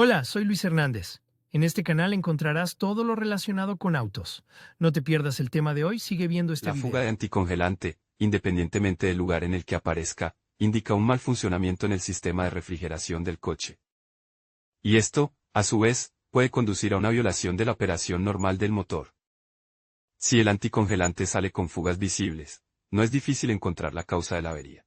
Hola, soy Luis Hernández. En este canal encontrarás todo lo relacionado con autos. No te pierdas el tema de hoy, sigue viendo este La fuga de video. anticongelante, independientemente del lugar en el que aparezca, indica un mal funcionamiento en el sistema de refrigeración del coche. Y esto, a su vez, puede conducir a una violación de la operación normal del motor. Si el anticongelante sale con fugas visibles, no es difícil encontrar la causa de la avería.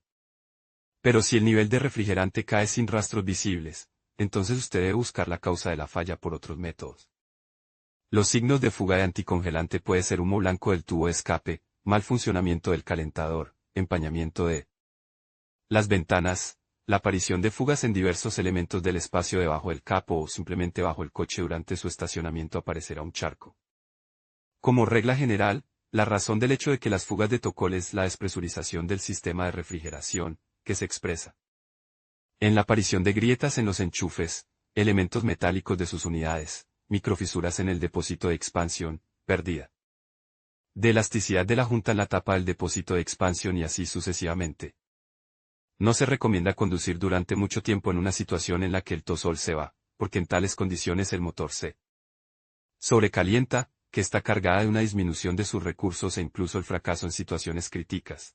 Pero si el nivel de refrigerante cae sin rastros visibles, entonces usted debe buscar la causa de la falla por otros métodos. Los signos de fuga de anticongelante puede ser humo blanco del tubo de escape, mal funcionamiento del calentador, empañamiento de las ventanas, la aparición de fugas en diversos elementos del espacio debajo del capo o simplemente bajo el coche durante su estacionamiento aparecerá un charco. Como regla general, la razón del hecho de que las fugas de Tocol es la despresurización del sistema de refrigeración, que se expresa en la aparición de grietas en los enchufes, elementos metálicos de sus unidades, microfisuras en el depósito de expansión, pérdida de elasticidad de la junta en la tapa del depósito de expansión y así sucesivamente. No se recomienda conducir durante mucho tiempo en una situación en la que el tosol se va, porque en tales condiciones el motor se sobrecalienta, que está cargada de una disminución de sus recursos e incluso el fracaso en situaciones críticas.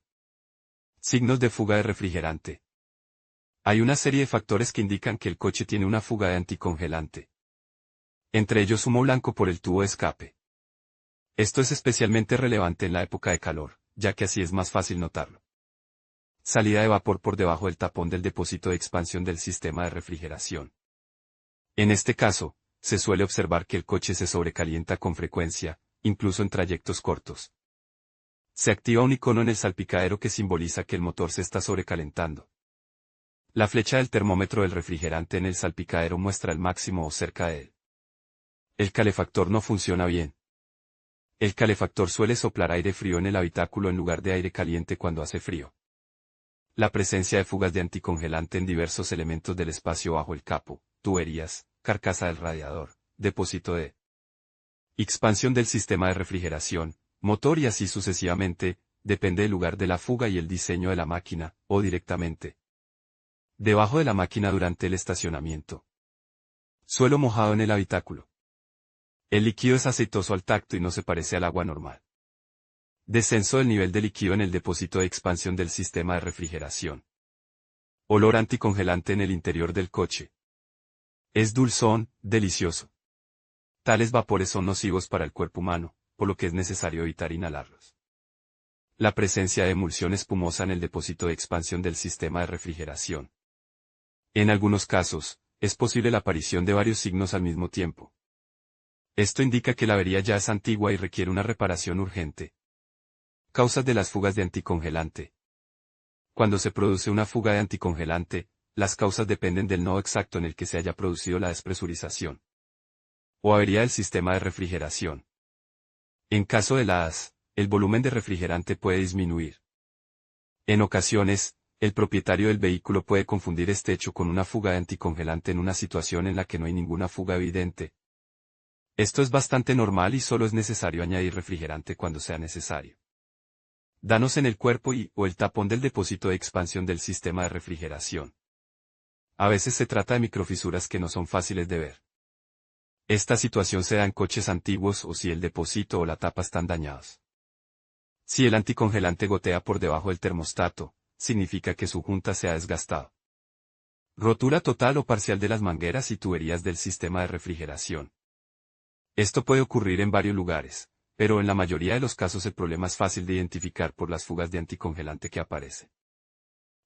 Signos de fuga de refrigerante. Hay una serie de factores que indican que el coche tiene una fuga de anticongelante. Entre ellos humo blanco por el tubo de escape. Esto es especialmente relevante en la época de calor, ya que así es más fácil notarlo. Salida de vapor por debajo del tapón del depósito de expansión del sistema de refrigeración. En este caso, se suele observar que el coche se sobrecalienta con frecuencia, incluso en trayectos cortos. Se activa un icono en el salpicadero que simboliza que el motor se está sobrecalentando. La flecha del termómetro del refrigerante en el salpicadero muestra el máximo o cerca de él. El calefactor no funciona bien. El calefactor suele soplar aire frío en el habitáculo en lugar de aire caliente cuando hace frío. La presencia de fugas de anticongelante en diversos elementos del espacio bajo el capo, tuberías, carcasa del radiador, depósito de expansión del sistema de refrigeración, motor y así sucesivamente, depende del lugar de la fuga y el diseño de la máquina, o directamente debajo de la máquina durante el estacionamiento. Suelo mojado en el habitáculo. El líquido es aceitoso al tacto y no se parece al agua normal. Descenso del nivel de líquido en el depósito de expansión del sistema de refrigeración. Olor anticongelante en el interior del coche. Es dulzón, delicioso. Tales vapores son nocivos para el cuerpo humano, por lo que es necesario evitar inhalarlos. La presencia de emulsión espumosa en el depósito de expansión del sistema de refrigeración. En algunos casos, es posible la aparición de varios signos al mismo tiempo. Esto indica que la avería ya es antigua y requiere una reparación urgente. Causas de las fugas de anticongelante. Cuando se produce una fuga de anticongelante, las causas dependen del nodo exacto en el que se haya producido la despresurización o avería del sistema de refrigeración. En caso de la AS, el volumen de refrigerante puede disminuir. En ocasiones, el propietario del vehículo puede confundir este hecho con una fuga de anticongelante en una situación en la que no hay ninguna fuga evidente. Esto es bastante normal y solo es necesario añadir refrigerante cuando sea necesario. Danos en el cuerpo o el tapón del depósito de expansión del sistema de refrigeración. A veces se trata de microfisuras que no son fáciles de ver. Esta situación se da en coches antiguos o si el depósito o la tapa están dañados. Si el anticongelante gotea por debajo del termostato, significa que su junta se ha desgastado. Rotura total o parcial de las mangueras y tuberías del sistema de refrigeración. Esto puede ocurrir en varios lugares, pero en la mayoría de los casos el problema es fácil de identificar por las fugas de anticongelante que aparecen.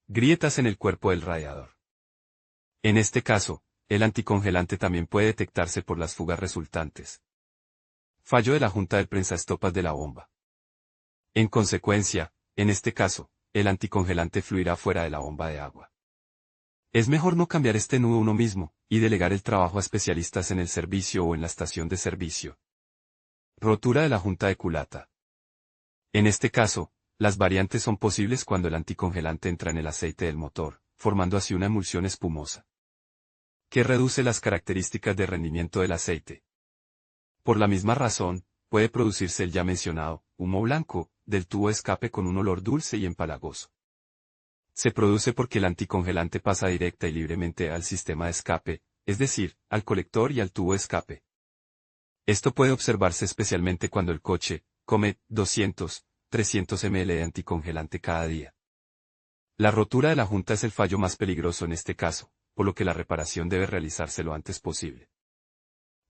Grietas en el cuerpo del radiador. En este caso, el anticongelante también puede detectarse por las fugas resultantes. Fallo de la junta del prensaestopas de la bomba. En consecuencia, en este caso, el anticongelante fluirá fuera de la bomba de agua. Es mejor no cambiar este nudo uno mismo, y delegar el trabajo a especialistas en el servicio o en la estación de servicio. Rotura de la junta de culata. En este caso, las variantes son posibles cuando el anticongelante entra en el aceite del motor, formando así una emulsión espumosa, que reduce las características de rendimiento del aceite. Por la misma razón, puede producirse el ya mencionado, humo blanco, del tubo de escape con un olor dulce y empalagoso. Se produce porque el anticongelante pasa directa y libremente al sistema de escape, es decir, al colector y al tubo de escape. Esto puede observarse especialmente cuando el coche come 200-300 ml de anticongelante cada día. La rotura de la junta es el fallo más peligroso en este caso, por lo que la reparación debe realizarse lo antes posible.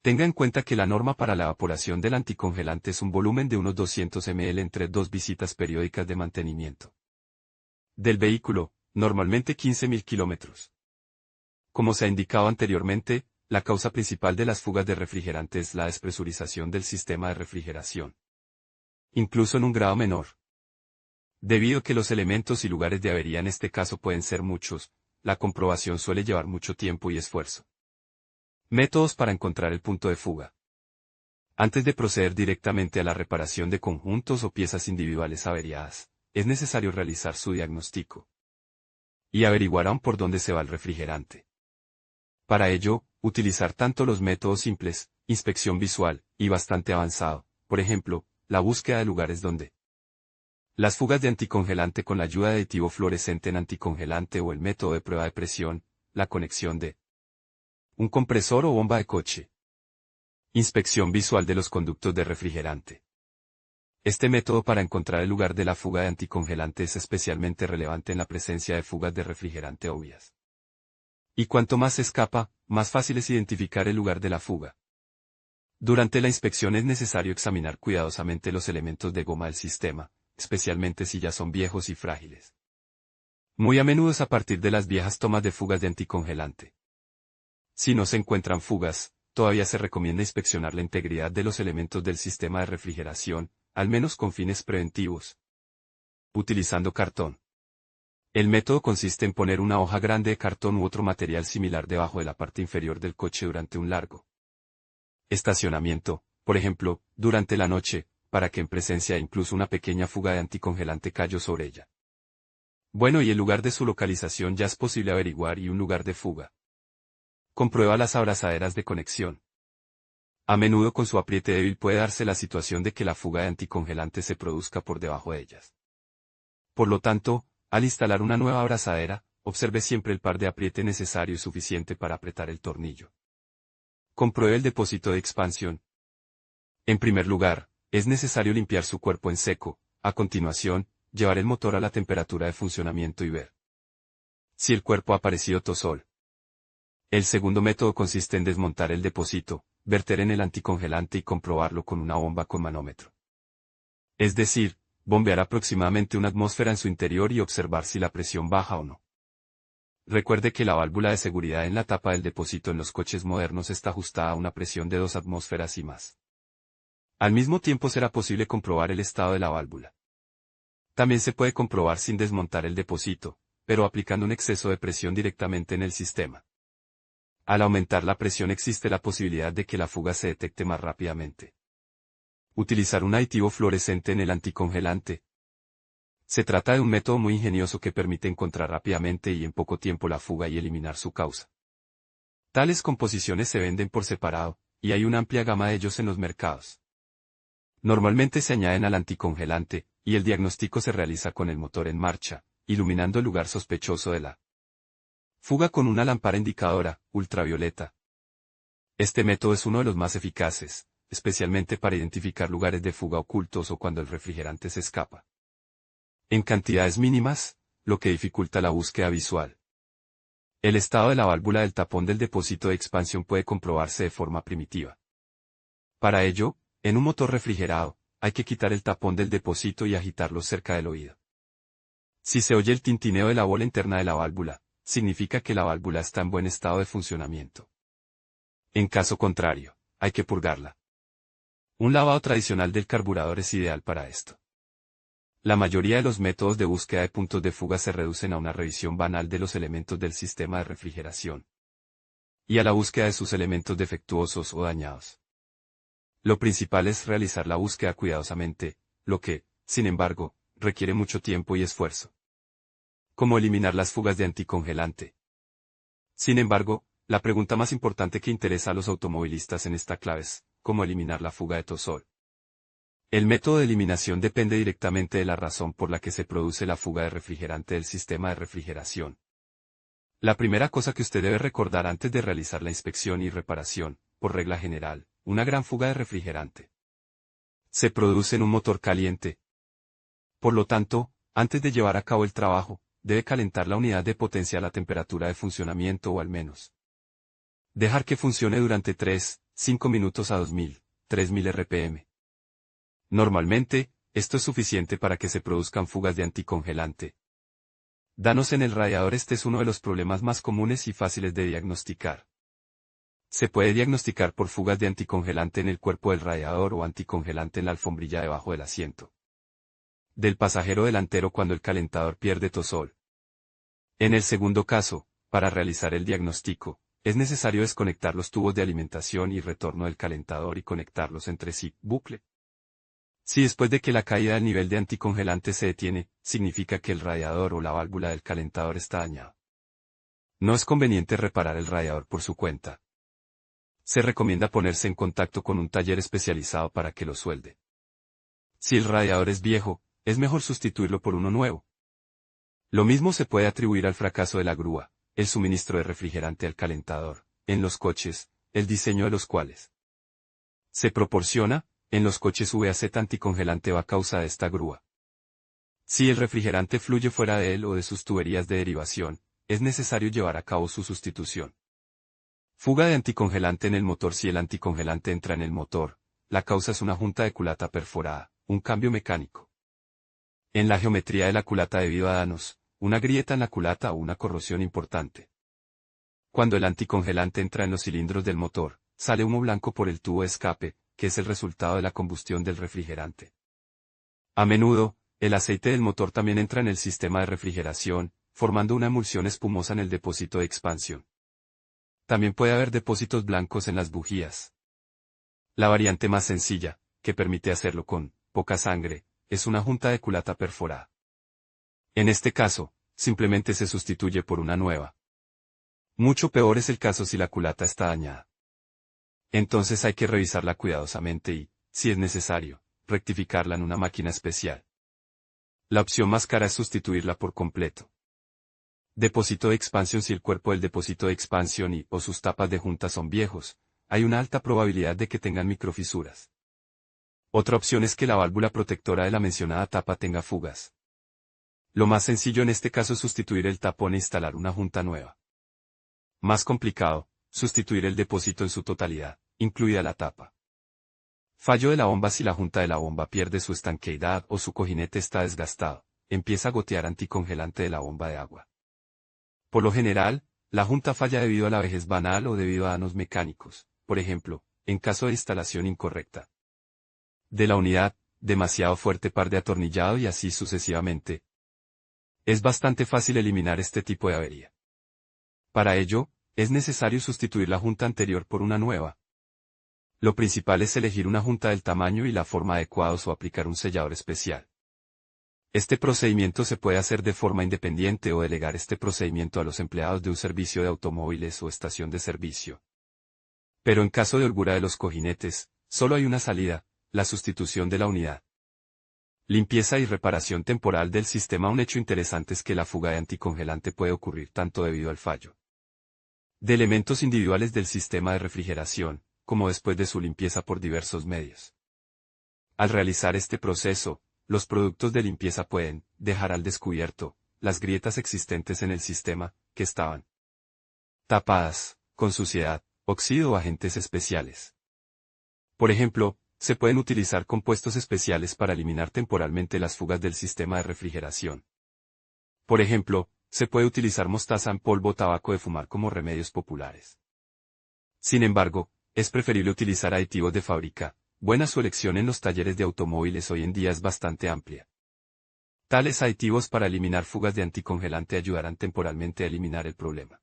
Tenga en cuenta que la norma para la evaporación del anticongelante es un volumen de unos 200 ml entre 2 visitas periódicas de mantenimiento del vehículo, normalmente 15.000 kilómetros. Como se ha indicado anteriormente, la causa principal de las fugas de refrigerante es la despresurización del sistema de refrigeración, incluso en un grado menor. Debido a que los elementos y lugares de avería en este caso pueden ser muchos, la comprobación suele llevar mucho tiempo y esfuerzo. Métodos para encontrar el punto de fuga. Antes de proceder directamente a la reparación de conjuntos o piezas individuales averiadas, es necesario realizar su diagnóstico y averiguar aún por dónde se va el refrigerante. Para ello, utilizar tanto los métodos simples, inspección visual, y bastante avanzado, por ejemplo, la búsqueda de lugares donde las fugas de anticongelante con la ayuda de aditivo fluorescente en anticongelante o el método de prueba de presión, la conexión de un compresor o bomba de coche. Inspección visual de los conductos de refrigerante. Este método para encontrar el lugar de la fuga de anticongelante es especialmente relevante en la presencia de fugas de refrigerante obvias. Y cuanto más se escapa, más fácil es identificar el lugar de la fuga. Durante la inspección es necesario examinar cuidadosamente los elementos de goma del sistema, especialmente si ya son viejos y frágiles. Muy a menudo es a partir de las viejas tomas de fugas de anticongelante. Si no se encuentran fugas, todavía se recomienda inspeccionar la integridad de los elementos del sistema de refrigeración, al menos con fines preventivos. Utilizando cartón. El método consiste en poner una hoja grande de cartón u otro material similar debajo de la parte inferior del coche durante un largo estacionamiento, por ejemplo, durante la noche, para que en presencia de incluso una pequeña fuga de anticongelante cayó sobre ella. Bueno, y el lugar de su localización ya es posible averiguar y un lugar de fuga. Comprueba las abrazaderas de conexión. A menudo con su apriete débil puede darse la situación de que la fuga de anticongelante se produzca por debajo de ellas. Por lo tanto, al instalar una nueva abrazadera, observe siempre el par de apriete necesario y suficiente para apretar el tornillo. Compruebe el depósito de expansión. En primer lugar, es necesario limpiar su cuerpo en seco. A continuación, llevar el motor a la temperatura de funcionamiento y ver si el cuerpo ha aparecido tosol. El segundo método consiste en desmontar el depósito, verter en el anticongelante y comprobarlo con una bomba con manómetro. Es decir, bombear aproximadamente una atmósfera en su interior y observar si la presión baja o no. Recuerde que la válvula de seguridad en la tapa del depósito en los coches modernos está ajustada a una presión de 2 atmósferas y más. Al mismo tiempo será posible comprobar el estado de la válvula. También se puede comprobar sin desmontar el depósito, pero aplicando un exceso de presión directamente en el sistema. Al aumentar la presión existe la posibilidad de que la fuga se detecte más rápidamente. Utilizar un aditivo fluorescente en el anticongelante. Se trata de un método muy ingenioso que permite encontrar rápidamente y en poco tiempo la fuga y eliminar su causa. Tales composiciones se venden por separado, y hay una amplia gama de ellos en los mercados. Normalmente se añaden al anticongelante, y el diagnóstico se realiza con el motor en marcha, iluminando el lugar sospechoso de la fuga con una lámpara indicadora, ultravioleta. Este método es uno de los más eficaces, especialmente para identificar lugares de fuga ocultos o cuando el refrigerante se escapa en cantidades mínimas, lo que dificulta la búsqueda visual. El estado de la válvula del tapón del depósito de expansión puede comprobarse de forma primitiva. Para ello, en un motor refrigerado, hay que quitar el tapón del depósito y agitarlo cerca del oído. Si se oye el tintineo de la bola interna de la válvula, significa que la válvula está en buen estado de funcionamiento. En caso contrario, hay que purgarla. Un lavado tradicional del carburador es ideal para esto. La mayoría de los métodos de búsqueda de puntos de fuga se reducen a una revisión banal de los elementos del sistema de refrigeración y a la búsqueda de sus elementos defectuosos o dañados. Lo principal es realizar la búsqueda cuidadosamente, lo que, sin embargo, requiere mucho tiempo y esfuerzo. ¿Cómo eliminar las fugas de anticongelante? Sin embargo, la pregunta más importante que interesa a los automovilistas en esta clave es, ¿cómo eliminar la fuga de tosol? El método de eliminación depende directamente de la razón por la que se produce la fuga de refrigerante del sistema de refrigeración. La primera cosa que usted debe recordar antes de realizar la inspección y reparación, por regla general, una gran fuga de refrigerante se produce en un motor caliente. Por lo tanto, antes de llevar a cabo el trabajo, debe calentar la unidad de potencia a la temperatura de funcionamiento o al menos dejar que funcione durante 3-5 minutos a 2000-3000 RPM. Normalmente, esto es suficiente para que se produzcan fugas de anticongelante. Daños en el radiador. Este es uno de los problemas más comunes y fáciles de diagnosticar. Se puede diagnosticar por fugas de anticongelante en el cuerpo del radiador o anticongelante en la alfombrilla debajo del asiento del pasajero delantero cuando el calentador pierde tosol. En el segundo caso, para realizar el diagnóstico, es necesario desconectar los tubos de alimentación y retorno del calentador y conectarlos entre sí, bucle. Si después de que la caída del nivel de anticongelante se detiene, significa que el radiador o la válvula del calentador está dañado. No es conveniente reparar el radiador por su cuenta. Se recomienda ponerse en contacto con un taller especializado para que lo suelde. Si el radiador es viejo, es mejor sustituirlo por uno nuevo. Lo mismo se puede atribuir al fracaso de la grúa, el suministro de refrigerante al calentador, en los coches, el diseño de los cuales se proporciona, en los coches VAZ anticongelante va a causa de esta grúa. Si el refrigerante fluye fuera de él o de sus tuberías de derivación, es necesario llevar a cabo su sustitución. Fuga de anticongelante en el motor. Si el anticongelante entra en el motor, la causa es una junta de culata perforada, un cambio mecánico en la geometría de la culata debido a daños, una grieta en la culata o una corrosión importante. Cuando el anticongelante entra en los cilindros del motor, sale humo blanco por el tubo de escape, que es el resultado de la combustión del refrigerante. A menudo, el aceite del motor también entra en el sistema de refrigeración, formando una emulsión espumosa en el depósito de expansión. También puede haber depósitos blancos en las bujías. La variante más sencilla, que permite hacerlo con poca sangre, es una junta de culata perforada. En este caso, simplemente se sustituye por una nueva. Mucho peor es el caso si la culata está dañada. Entonces hay que revisarla cuidadosamente y, si es necesario, rectificarla en una máquina especial. La opción más cara es sustituirla por completo. Depósito de expansión. Si el cuerpo del depósito de expansión o sus tapas de junta son viejos, hay una alta probabilidad de que tengan microfisuras. Otra opción es que la válvula protectora de la mencionada tapa tenga fugas. Lo más sencillo en este caso es sustituir el tapón e instalar una junta nueva. Más complicado, sustituir el depósito en su totalidad, incluida la tapa. Fallo de la bomba. Si la junta de la bomba pierde su estanqueidad o su cojinete está desgastado, empieza a gotear anticongelante de la bomba de agua. Por lo general, la junta falla debido a la vejez banal o debido a daños mecánicos, por ejemplo, en caso de instalación incorrecta de la unidad, demasiado fuerte par de atornillado y así sucesivamente. Es bastante fácil eliminar este tipo de avería. Para ello, es necesario sustituir la junta anterior por una nueva. Lo principal es elegir una junta del tamaño y la forma adecuados o aplicar un sellador especial. Este procedimiento se puede hacer de forma independiente o delegar este procedimiento a los empleados de un servicio de automóviles o estación de servicio. Pero en caso de holgura de los cojinetes, solo hay una salida: la sustitución de la unidad. Limpieza y reparación temporal del sistema. Un hecho interesante es que la fuga de anticongelante puede ocurrir tanto debido al fallo de elementos individuales del sistema de refrigeración, como después de su limpieza por diversos medios. Al realizar este proceso, los productos de limpieza pueden dejar al descubierto las grietas existentes en el sistema, que estaban tapadas con suciedad, óxido o agentes especiales. Por ejemplo, se pueden utilizar compuestos especiales para eliminar temporalmente las fugas del sistema de refrigeración. Por ejemplo, se puede utilizar mostaza en polvo o tabaco de fumar como remedios populares. Sin embargo, es preferible utilizar aditivos de fábrica. Buena su elección en los talleres de automóviles hoy en día es bastante amplia. Tales aditivos para eliminar fugas de anticongelante ayudarán temporalmente a eliminar el problema.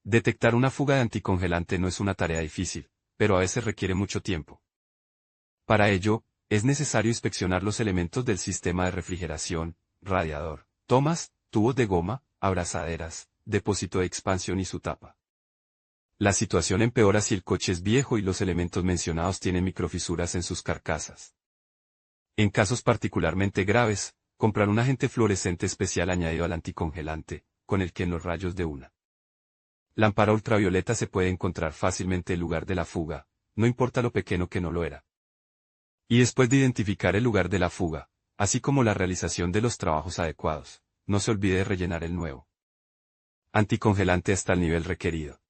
Detectar una fuga de anticongelante no es una tarea difícil, pero a veces requiere mucho tiempo. Para ello, es necesario inspeccionar los elementos del sistema de refrigeración: radiador, tomas, tubos de goma, abrazaderas, depósito de expansión y su tapa. La situación empeora si el coche es viejo y los elementos mencionados tienen microfisuras en sus carcasas. En casos particularmente graves, comprar un agente fluorescente especial añadido al anticongelante, con el que en los rayos de una Lámpara ultravioleta se puede encontrar fácilmente el lugar de la fuga, no importa lo pequeño que no lo era. Y después de identificar el lugar de la fuga, así como la realización de los trabajos adecuados, no se olvide de rellenar el nuevo anticongelante hasta el nivel requerido.